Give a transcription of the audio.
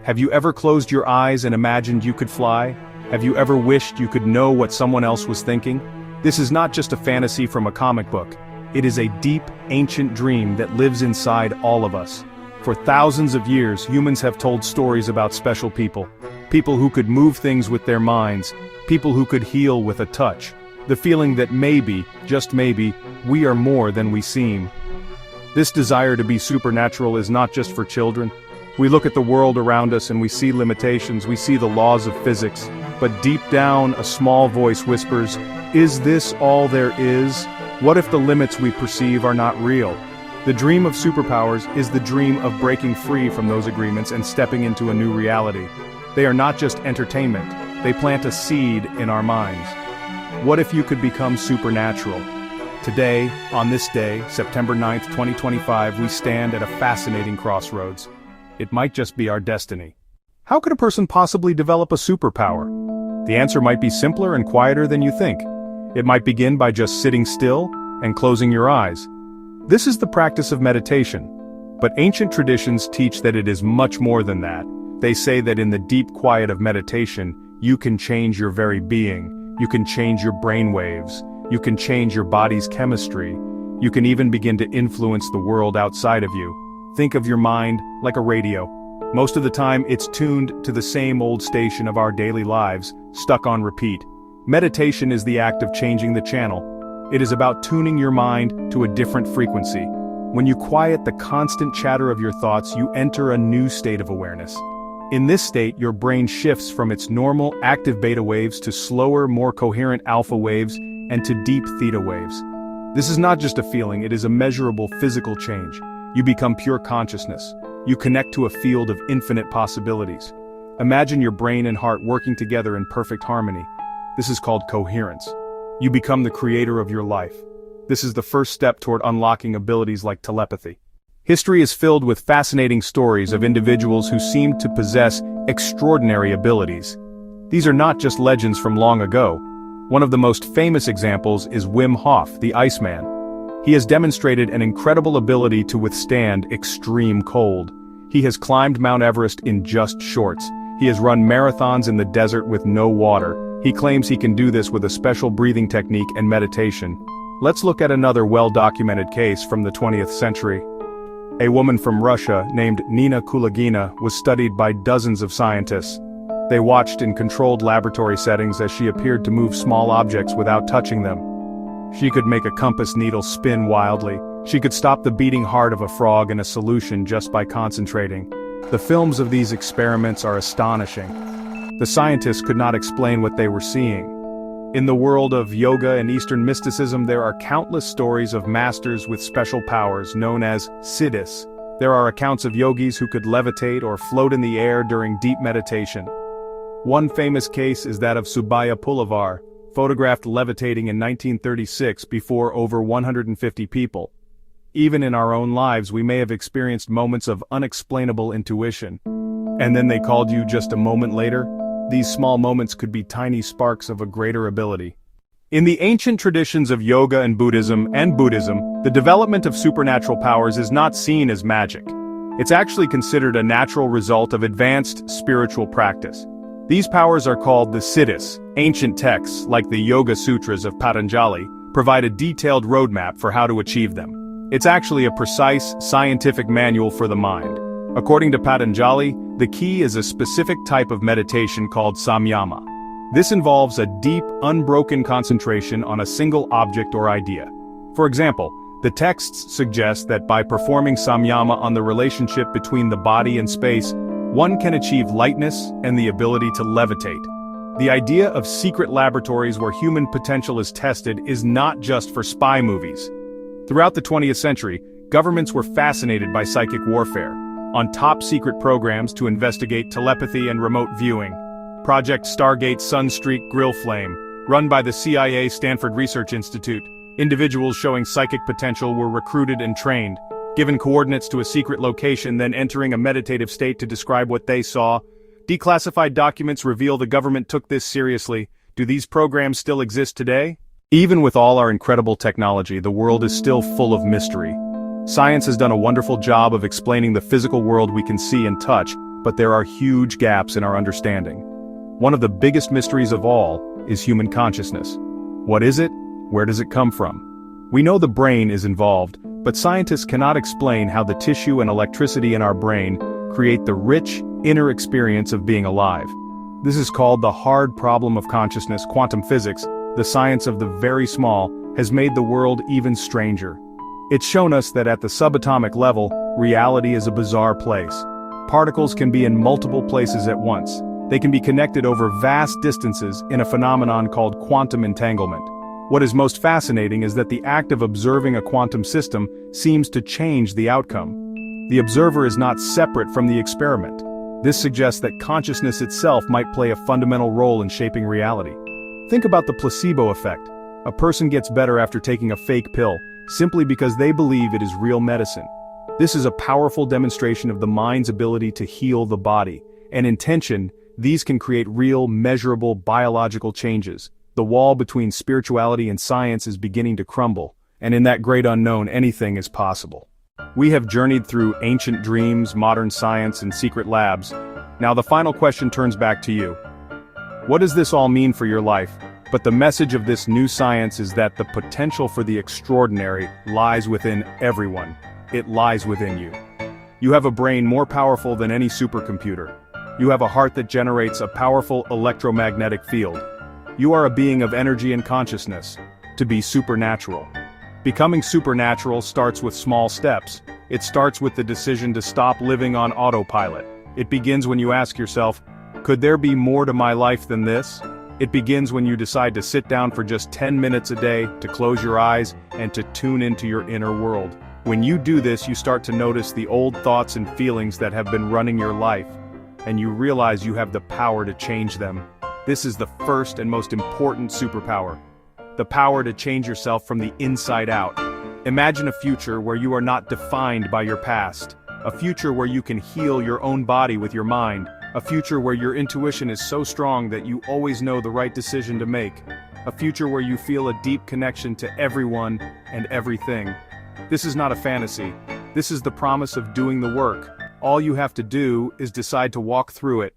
Have you ever closed your eyes and imagined you could fly? Have you ever wished you could know what someone else was thinking? This is not just a fantasy from a comic book. It is a deep, ancient dream that lives inside all of us. For thousands of years, humans have told stories about special people. People who could move things with their minds. People who could heal with a touch. The feeling that maybe, just maybe, we are more than we seem. This desire to be supernatural is not just for children. We look at the world around us and we see limitations, we see the laws of physics. But deep down, a small voice whispers, "Is this all there is? What if the limits we perceive are not real?" The dream of superpowers is the dream of breaking free from those agreements and stepping into a new reality. They are not just entertainment, they plant a seed in our minds. What if you could become supernatural? Today, on this day, September 9th, 2025, we stand at a fascinating crossroads. It might just be our destiny. How could a person possibly develop a superpower? The answer might be simpler and quieter than you think. It might begin by just sitting still and closing your eyes. This is the practice of meditation. But ancient traditions teach that it is much more than that. They say that in the deep quiet of meditation, you can change your very being. You can change your brain waves. You can change your body's chemistry. You can even begin to influence the world outside of you. Think of your mind like a radio. Most of the time, it's tuned to the same old station of our daily lives, stuck on repeat. Meditation is the act of changing the channel. It is about tuning your mind to a different frequency. When you quiet the constant chatter of your thoughts, you enter a new state of awareness. In this state, your brain shifts from its normal, active beta waves to slower, more coherent alpha waves and to deep theta waves. This is not just a feeling, it is a measurable physical change. You become pure consciousness. You connect to a field of infinite possibilities. Imagine your brain and heart working together in perfect harmony. This is called coherence. You become the creator of your life. This is the first step toward unlocking abilities like telepathy. History is filled with fascinating stories of individuals who seem to possess extraordinary abilities. These are not just legends from long ago. One of the most famous examples is Wim Hof, the Iceman. He has demonstrated an incredible ability to withstand extreme cold. He has climbed Mount Everest in just shorts. He has run marathons in the desert with no water. He claims he can do this with a special breathing technique and meditation. Let's look at another well-documented case from the 20th century. A woman from Russia named Nina Kulagina was studied by dozens of scientists. They watched in controlled laboratory settings as she appeared to move small objects without touching them. She could make a compass needle spin wildly. She could stop the beating heart of a frog in a solution just by concentrating. The films of these experiments are astonishing. The scientists could not explain what they were seeing. In the world of yoga and Eastern mysticism, there are countless stories of masters with special powers known as siddhis. There are accounts of yogis who could levitate or float in the air during deep meditation. One famous case is that of Subhaya Pulavar, photographed levitating in 1936 before over 150 people. Even in our own lives, we may have experienced moments of unexplainable intuition. And then they called you just a moment later? These small moments could be tiny sparks of a greater ability. In the ancient traditions of yoga and Buddhism, the development of supernatural powers is not seen as magic. It's actually considered a natural result of advanced spiritual practice. These powers are called the siddhis. Ancient texts, like the Yoga Sutras of Patanjali, provide a detailed roadmap for how to achieve them. It's actually a precise, scientific manual for the mind. According to Patanjali, the key is a specific type of meditation called samyama. This involves a deep, unbroken concentration on a single object or idea. For example, the texts suggest that by performing samyama on the relationship between the body and space, one can achieve lightness and the ability to levitate. The idea of secret laboratories where human potential is tested is not just for spy movies. Throughout the 20th century, governments were fascinated by psychic warfare. On top-secret programs to investigate telepathy and remote viewing. Project Stargate Sunstreak Grill Flame, run by the CIA Stanford Research Institute, individuals showing psychic potential were recruited and trained, given coordinates to a secret location, then entering a meditative state to describe what they saw. Declassified documents reveal the government took this seriously. Do these programs still exist today? Even with all our incredible technology, the world is still full of mystery. Science has done a wonderful job of explaining the physical world we can see and touch, but there are huge gaps in our understanding. One of the biggest mysteries of all is human consciousness. What is it? Where does it come from? We know the brain is involved, but scientists cannot explain how the tissue and electricity in our brain create the rich, inner experience of being alive. This is called the hard problem of consciousness. Quantum physics, the science of the very small, has made the world even stranger. It's shown us that at the subatomic level, reality is a bizarre place. Particles can be in multiple places at once. They can be connected over vast distances in a phenomenon called quantum entanglement. What is most fascinating is that the act of observing a quantum system seems to change the outcome. The observer is not separate from the experiment. This suggests that consciousness itself might play a fundamental role in shaping reality. Think about the placebo effect. A person gets better after taking a fake pill, simply because they believe it is real medicine. This is a powerful demonstration of the mind's ability to heal the body, and intention. These can create real, measurable, biological changes. The wall between spirituality and science is beginning to crumble, and in that great unknown, anything is possible. We have journeyed through ancient dreams, modern science, and secret labs. Now the final question turns back to you. What does this all mean for your life? But the message of this new science is that the potential for the extraordinary lies within everyone. It lies within you. You have a brain more powerful than any supercomputer. You have a heart that generates a powerful electromagnetic field. You are a being of energy and consciousness. To be supernatural. Becoming supernatural starts with small steps. It starts with the decision to stop living on autopilot. It begins when you ask yourself, could there be more to my life than this? It begins when you decide to sit down for just 10 minutes a day, to close your eyes, and to tune into your inner world. When you do this, you start to notice the old thoughts and feelings that have been running your life, and you realize you have the power to change them. This is the first and most important superpower. The power to change yourself from the inside out. Imagine a future where you are not defined by your past. A future where you can heal your own body with your mind. A future where your intuition is so strong that you always know the right decision to make. A future where you feel a deep connection to everyone and everything. This is not a fantasy. This is the promise of doing the work. All you have to do is decide to walk through it.